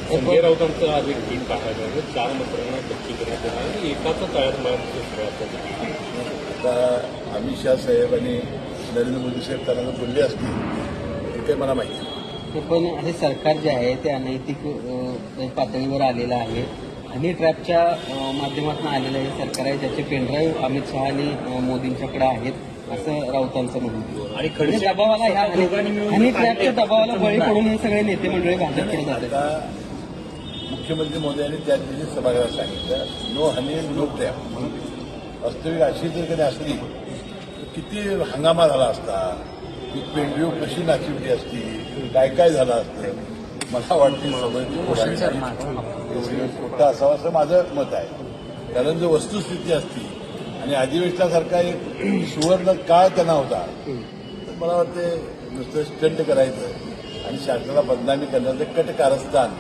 संजय राऊतांचं आज एक गीत पाठायचं आहे, 4 मंत्र्यांना कच्ची करण्यात येणार आणि एकाच तळ्यात मारण्याचं. आता अमित शाह साहेब आणि नरेंद्र मोदी साहेब त्यांना बोलले असतील हे काही मला माहिती नाही. पण हे सरकार जे आहे ते अनैतिक पातळीवर आलेलं आहे. हनी ट्रॅपच्या माध्यमातून आलेलं हे सरकार आहे, ज्याचे पेनड्राईव्ह अमित शहा आणि मोदींच्याकडे आहेत असं राऊतांचं म्हणणं. आणि म्हणजे दबावाला ह्या हनी ट्रॅपच्या दबावाला बळी पडून हे सगळे नेते मंडळी भाजपकडे जातात. आता मुख्यमंत्री मोदयांनी त्या दिवशी सभागृहात सांगितलं नो हनी नो ट्रॅप. वास्तविक अशी जर कधी असली तर किती हंगामा झाला असता, ती पेंड्रीव कशी नाचवली असती, काय काय झालं असतं. मला वाटते खोटं असावं असं माझं मत आहे. कारण जर वस्तुस्थिती असती आणि अधिवेशनासारखा एक सुवर्ण काळ त्यांना होता तर मला वाटते नुसतं स्टंट करायचं आणि शासनाला बदनामी करण्याचं कट कारस्थान